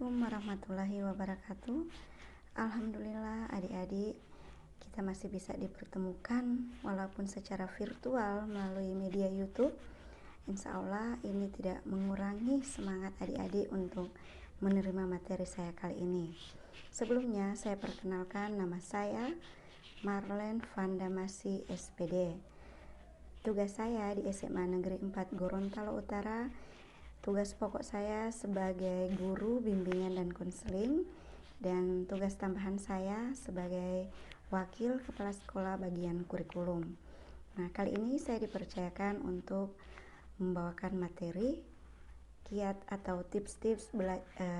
Assalamualaikum warahmatullahi wabarakatuh. Alhamdulillah adik-adik, kita masih bisa dipertemukan walaupun secara virtual melalui media YouTube. Insya Allah ini tidak mengurangi semangat adik-adik untuk menerima materi saya kali ini. Sebelumnya saya perkenalkan, nama saya Marlen Vandamasi SPD. Tugas saya di SMA Negeri 4 Gorontalo Utara. Tugas pokok saya sebagai guru bimbingan dan konseling, dan tugas tambahan saya sebagai wakil kepala sekolah bagian kurikulum. Nah, kali ini saya dipercayakan untuk membawakan materi kiat atau tips-tips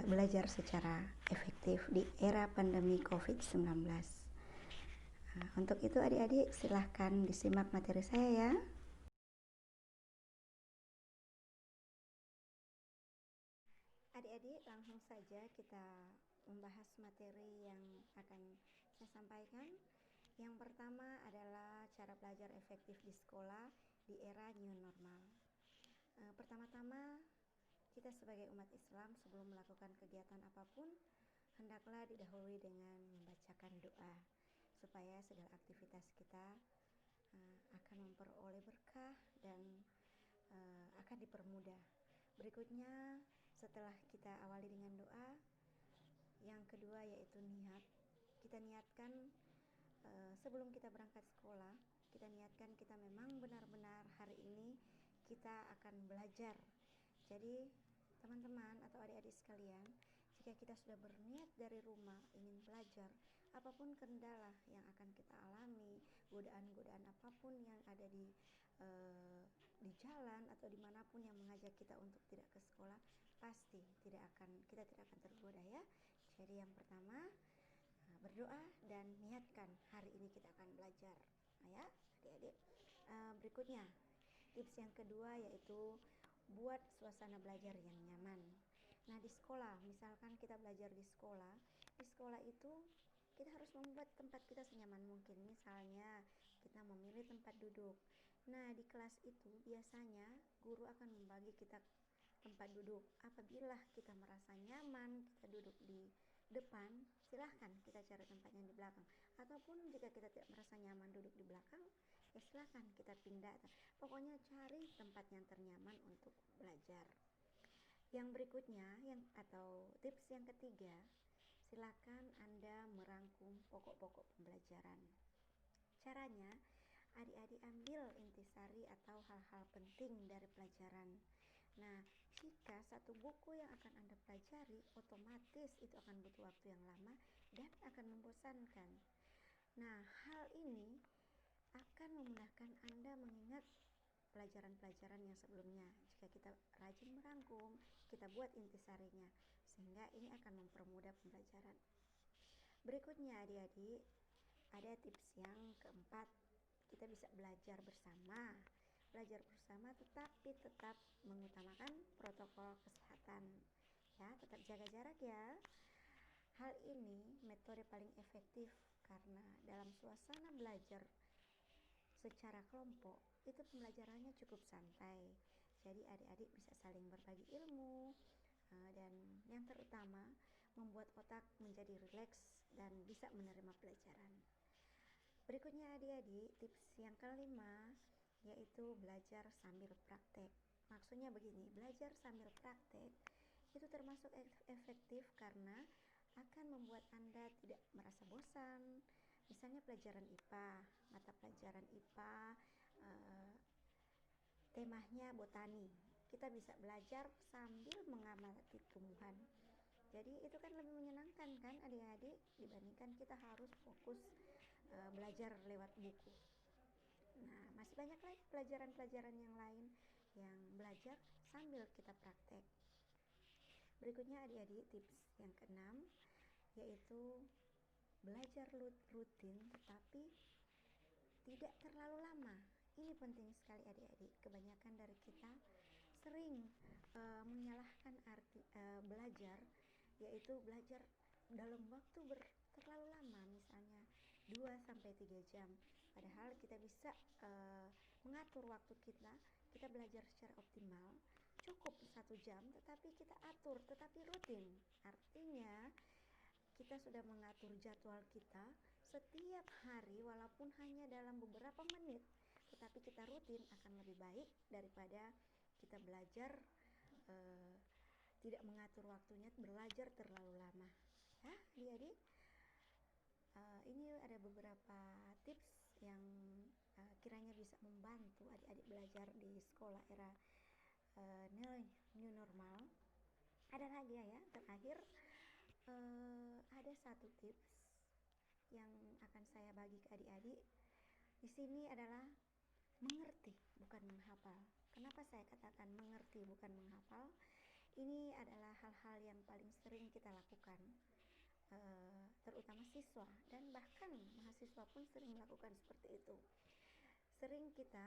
belajar secara efektif di era pandemi COVID-19. Nah, untuk itu adik-adik silahkan disimak materi saya ya. Adik-adik, langsung saja kita membahas materi yang akan saya sampaikan. Yang pertama adalah cara belajar efektif di sekolah di era new normal. Pertama-tama, kita sebagai umat Islam sebelum melakukan kegiatan apapun, hendaklah didahului dengan membacakan doa, supaya segala aktivitas kita akan memperoleh berkah dan akan dipermudah. Berikutnya, setelah kita awali dengan doa, yang kedua yaitu niat. Kita niatkan sebelum kita berangkat sekolah, kita niatkan kita memang benar-benar hari ini kita akan belajar. Jadi teman-teman atau adik-adik sekalian, jika kita sudah berniat dari rumah ingin belajar, apapun kendala yang akan kita alami, godaan-godaan apapun yang ada di jalan atau dimanapun yang mengajak kita untuk tidak ke sekolah, pasti kita tidak akan tergoda ya. Jadi yang pertama, berdoa dan niatkan hari ini kita akan belajar. Nah ya adik-adik, berikutnya tips yang kedua yaitu buat suasana belajar yang nyaman. Nah, di sekolah, misalkan kita belajar di sekolah itu kita harus membuat tempat kita senyaman mungkin. Misalnya kita memilih tempat duduk. Nah, di kelas itu biasanya guru akan membagi kita tempat duduk. Apabila kita merasa nyaman kita duduk di depan, silahkan kita cari tempatnya di belakang. Ataupun jika kita tidak merasa nyaman duduk di belakang, ya silahkan kita pindah. Pokoknya cari tempat yang ternyaman untuk belajar. Yang berikutnya, atau tips yang ketiga, silakan Anda merangkum pokok-pokok pembelajaran. Caranya, adik-adik ambil intisari atau hal-hal penting dari pelajaran. Nah, jika satu buku yang akan Anda pelajari, otomatis itu akan butuh waktu yang lama dan akan membosankan. Nah, hal ini akan memudahkan Anda mengingat pelajaran-pelajaran yang sebelumnya. Jika kita rajin merangkum, kita buat intisarinya, sehingga ini akan mempermudah pembelajaran. Berikutnya adik-adik, ada tips yang keempat, kita bisa belajar bersama. Belajar bersama tetapi tetap mengutamakan protokol kesehatan. Ya, tetap jaga jarak ya. Hal ini metode paling efektif karena dalam suasana belajar secara kelompok itu pembelajarannya cukup santai. Jadi adik-adik bisa saling berbagi ilmu dan yang terutama membuat otak menjadi rileks dan bisa menerima pelajaran. Berikutnya adik-adik, tips yang kelima yaitu belajar sambil praktek. Maksudnya begini, belajar sambil praktek itu termasuk efektif karena akan membuat Anda tidak merasa bosan. Misalnya pelajaran IPA, mata pelajaran IPA temanya botani, kita bisa belajar sambil mengamati tumbuhan. Jadi itu kan lebih menyenangkan kan adik-adik, dibandingkan kita harus fokus belajar lewat buku. Nah, masih banyak lagi pelajaran-pelajaran yang lain yang belajar sambil kita praktek. Berikutnya adik-adik, tips yang keenam yaitu belajar rutin tetapi tidak terlalu lama. Ini penting sekali adik-adik. Kebanyakan dari kita sering menyalahkan arti belajar, yaitu belajar dalam waktu terlalu lama, misalnya 2-3 jam. Padahal kita bisa mengatur waktu kita belajar secara optimal cukup 1 jam, tetapi kita atur, tetapi rutin. Artinya kita sudah mengatur jadwal kita setiap hari walaupun hanya dalam beberapa menit, tetapi kita rutin akan lebih baik daripada kita belajar tidak mengatur waktunya, belajar terlalu lama. Ya, adik-adik, ini ada beberapa tips yang kiranya bisa membantu adik-adik belajar di sekolah era new normal. Ada lagi ya, terakhir ada satu tips yang akan saya bagi ke adik-adik. Di sini adalah mengerti, bukan menghafal. Kenapa saya katakan mengerti bukan menghafal? Ini adalah hal-hal yang paling sering kita lakukan, terutama siswa dan bahkan mahasiswa pun sering melakukan seperti itu. Sering kita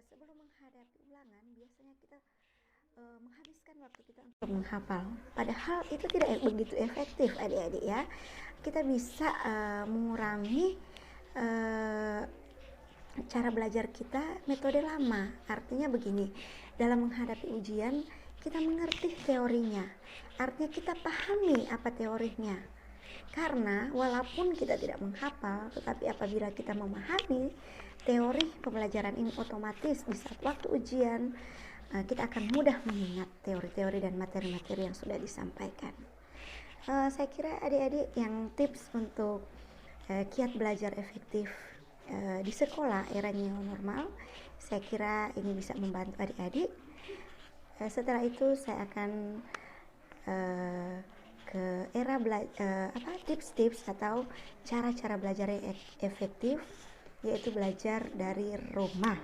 sebelum menghadapi ulangan, biasanya kita menghabiskan waktu kita untuk menghafal. Padahal itu tidak begitu efektif adik-adik ya. Kita bisa mengurangi cara belajar kita metode lama. Artinya begini, dalam menghadapi ujian kita mengerti teorinya, artinya kita pahami apa teorinya. Karena walaupun kita tidak menghafal, tetapi apabila kita memahami teori pembelajaran ini, otomatis di saat waktu ujian kita akan mudah mengingat teori-teori dan materi-materi yang sudah disampaikan. Saya kira adik-adik yang tips untuk kiat belajar efektif di sekolah era new normal, saya kira ini bisa membantu adik-adik. Setelah itu saya akan ke era tips-tips atau cara-cara belajar yang efektif, yaitu belajar dari rumah.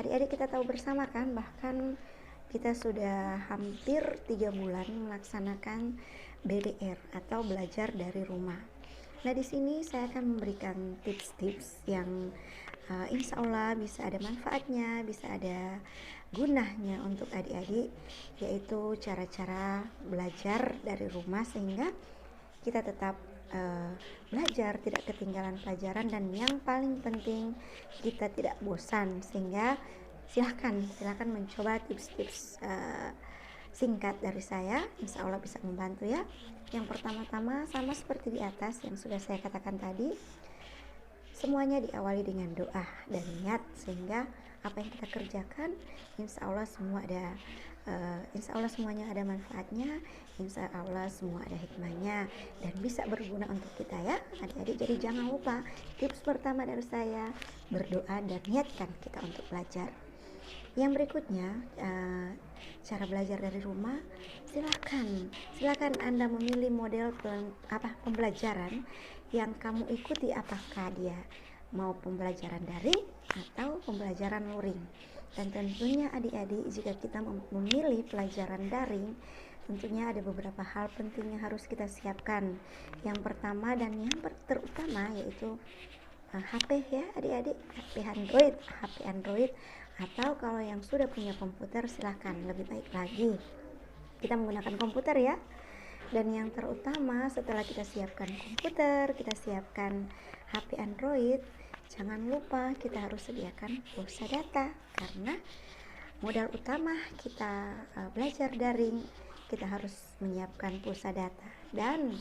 Adik-adik kita tahu bersama kan, bahkan kita sudah hampir 3 bulan melaksanakan BDR atau belajar dari rumah. Nah, di sini saya akan memberikan tips-tips yang insya Allah bisa ada manfaatnya, bisa ada gunanya untuk adik-adik, yaitu cara-cara belajar dari rumah sehingga kita tetap belajar, tidak ketinggalan pelajaran, dan yang paling penting kita tidak bosan. Sehingga silahkan mencoba tips-tips singkat dari saya, insya Allah bisa membantu ya. Yang pertama-tama sama seperti di atas yang sudah saya katakan tadi, semuanya diawali dengan doa dan niat, sehingga apa yang kita kerjakan insya Allah semuanya ada manfaatnya, insya Allah semua ada hikmahnya dan bisa berguna untuk kita ya adik-adik. Jadi jangan lupa tips pertama dari saya, berdoa dan niatkan kita untuk belajar. Yang berikutnya, cara belajar dari rumah, silakan Anda memilih model pembelajaran yang kamu ikuti, apakah dia mau pembelajaran daring atau pembelajaran luring. Dan tentunya adik-adik, jika kita memilih pelajaran daring, tentunya ada beberapa hal penting yang harus kita siapkan. Yang pertama dan yang terutama yaitu HP ya adik-adik, HP Android, atau kalau yang sudah punya komputer silahkan, lebih baik lagi kita menggunakan komputer ya. Dan yang terutama setelah kita siapkan komputer, kita siapkan HP Android, jangan lupa kita harus sediakan pulsa data, karena modal utama kita belajar daring, kita harus menyiapkan pulsa data. Dan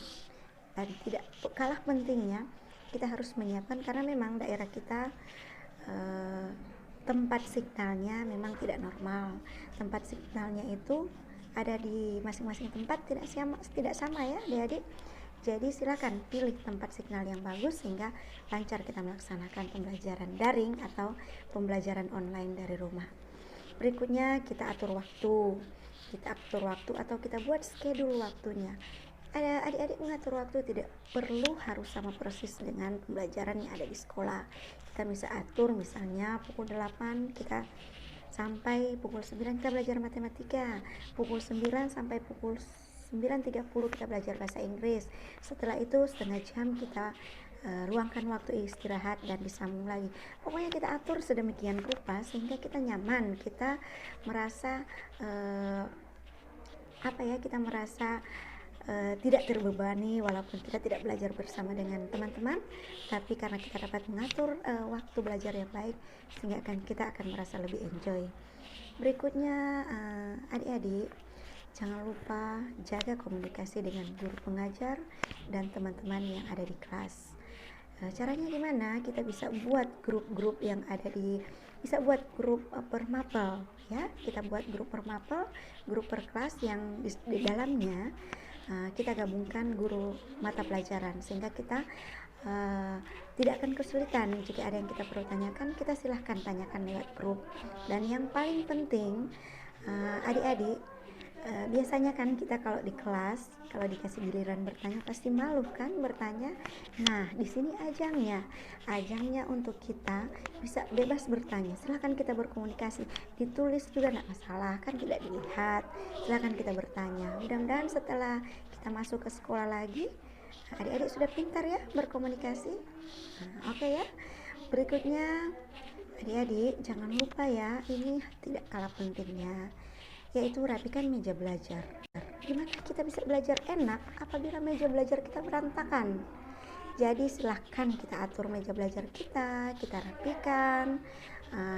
tidak kalah pentingnya, kita harus menyiapkan, karena memang daerah kita tempat signalnya memang tidak normal. Tempat signalnya itu ada di masing-masing tempat tidak sama ya adik-adik. Jadi silakan pilih tempat signal yang bagus sehingga lancar kita melaksanakan pembelajaran daring atau pembelajaran online dari rumah. Berikutnya kita atur waktu atau kita buat schedule waktunya. Adik-adik mengatur waktu tidak perlu harus sama persis dengan pembelajaran yang ada di sekolah. Kita bisa atur, misalnya pukul 8 kita sampai pukul 9 kita belajar matematika, pukul 9 sampai pukul 9.30 kita belajar bahasa Inggris. Setelah itu setengah jam kita luangkan waktu istirahat dan disambung lagi. Pokoknya kita atur sedemikian rupa sehingga kita nyaman, kita merasa tidak terbebani walaupun kita tidak belajar bersama dengan teman-teman, tapi karena kita dapat mengatur waktu belajar yang baik sehingga kita akan merasa lebih enjoy. Berikutnya, adik-adik, jangan lupa jaga komunikasi dengan guru pengajar dan teman-teman yang ada di kelas. Caranya gimana? Kita bisa buat grup-grup yang ada bisa buat grup per mapel ya. Kita buat grup per mapel, grup per kelas yang di dalamnya kita gabungkan guru mata pelajaran, sehingga kita tidak akan kesulitan. Jika ada yang kita perlu tanyakan, kita silahkan tanyakan lewat grup. Dan yang paling penting, adik-adik, biasanya kan kita kalau di kelas, kalau dikasih giliran bertanya pasti malu kan bertanya. Nah, di sini ajangnya untuk kita bisa bebas bertanya. Silahkan kita berkomunikasi, ditulis juga tidak masalah, kan tidak dilihat. Silahkan kita bertanya. Mudah-mudahan setelah kita masuk ke sekolah lagi, adik-adik sudah pintar ya berkomunikasi. Oke ya. Berikutnya, adik-adik jangan lupa ya, ini tidak kalah pentingnya, yaitu rapikan meja belajar. Gimana kita bisa belajar enak apabila meja belajar kita berantakan? Jadi silahkan kita atur meja belajar kita rapikan,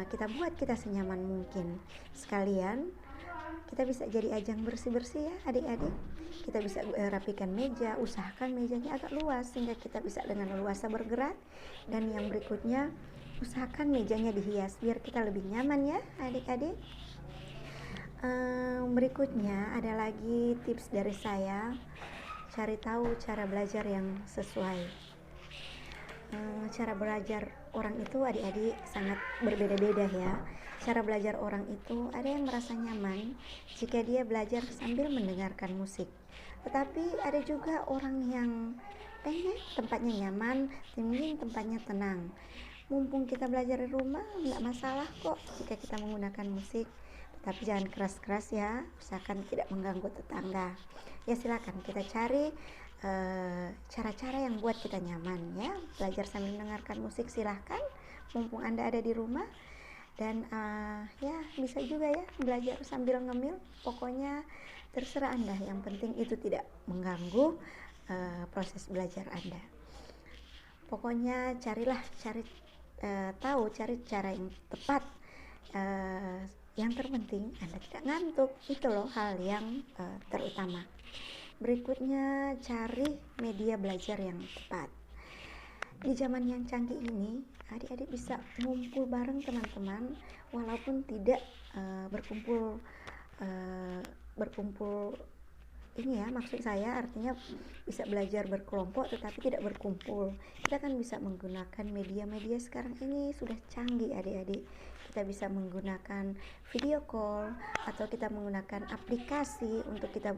kita buat kita senyaman mungkin. Sekalian kita bisa jadi ajang bersih-bersih ya adik-adik. Kita bisa rapikan meja, usahakan mejanya agak luas sehingga kita bisa dengan leluasa bergerak. Dan yang berikutnya, usahakan mejanya dihias biar kita lebih nyaman ya adik-adik. Berikutnya ada lagi tips dari saya, cari tahu cara belajar yang sesuai. Cara belajar orang itu adik-adik sangat berbeda-beda ya. Cara belajar orang itu ada yang merasa nyaman jika dia belajar sambil mendengarkan musik, tetapi ada juga orang yang pengen tempatnya nyaman, ingin tempatnya tenang. Mumpung kita belajar di rumah, nggak masalah kok jika kita menggunakan musik, tapi jangan keras-keras ya, usahakan tidak mengganggu tetangga. Ya silakan kita cari cara-cara yang buat kita nyaman ya. Belajar sambil mendengarkan musik silahkan, mumpung Anda ada di rumah. Dan ya bisa juga ya belajar sambil ngemil. Pokoknya terserah Anda, yang penting itu tidak mengganggu proses belajar Anda. Pokoknya cari cara yang tepat. Yang terpenting Anda tidak ngantuk, itu loh hal yang terutama. Berikutnya, cari media belajar yang tepat. Di zaman yang canggih ini, adik-adik bisa ngumpul bareng teman-teman walaupun tidak berkumpul ini ya, maksud saya artinya bisa belajar berkelompok tetapi tidak berkumpul. Kita kan bisa menggunakan media-media sekarang ini sudah canggih adik-adik. Kita bisa menggunakan video call atau kita menggunakan aplikasi untuk kita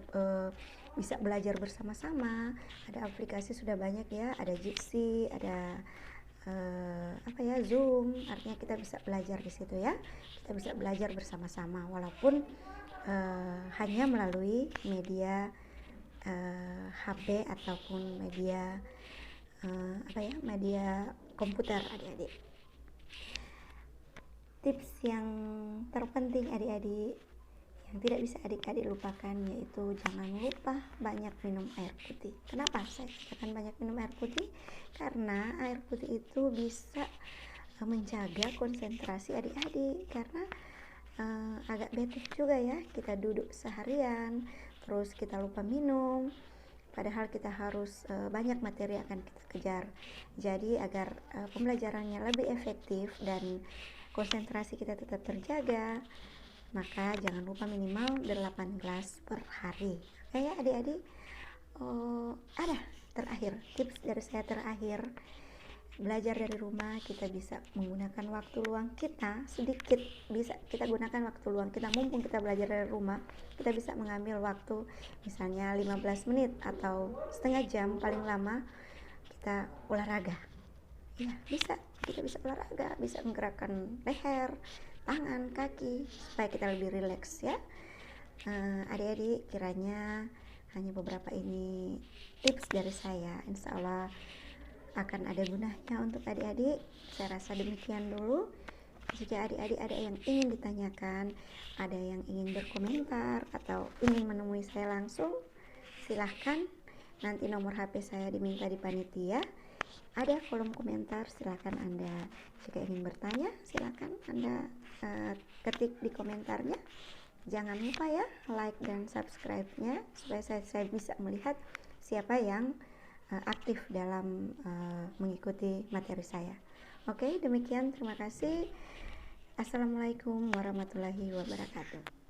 bisa belajar bersama-sama. Ada aplikasi sudah banyak ya, ada Jitsi, ada Zoom. Artinya kita bisa belajar di situ ya. Kita bisa belajar bersama-sama walaupun hanya melalui media HP ataupun media media komputer adik-adik. Tips yang terpenting adik-adik yang tidak bisa adik-adik lupakan yaitu jangan lupa banyak minum air putih. Kenapa saya katakan banyak minum air putih? Karena air putih itu bisa menjaga konsentrasi adik-adik, karena agak bete juga ya kita duduk seharian terus kita lupa minum, padahal kita harus banyak materi akan kita kejar. Jadi agar pembelajarannya lebih efektif dan konsentrasi kita tetap terjaga, maka jangan lupa minimal 8 gelas per hari. Oke ya adik-adik. Ada terakhir, tips dari saya terakhir, belajar dari rumah kita bisa menggunakan waktu luang kita sedikit, bisa kita gunakan waktu luang kita. Mumpung kita belajar dari rumah, kita bisa mengambil waktu misalnya 15 menit atau setengah jam paling lama kita olahraga ya. Kita bisa olahraga, bisa menggerakkan leher, tangan, kaki supaya kita lebih rileks ya. Adik-adik, kiranya hanya beberapa ini tips dari saya, insya Allah akan ada gunanya untuk adik-adik. Saya rasa demikian dulu. Jika adik-adik ada yang ingin ditanyakan, ada yang ingin berkomentar atau ingin menemui saya langsung, silahkan. Nanti nomor HP saya diminta di panitia. ada kolom komentar, silakan Anda jika ingin bertanya, silakan Anda ketik di komentarnya. Jangan lupa ya like dan subscribe-nya supaya saya bisa melihat siapa yang aktif dalam mengikuti materi saya. Oke, demikian, terima kasih. Assalamualaikum warahmatullahi wabarakatuh.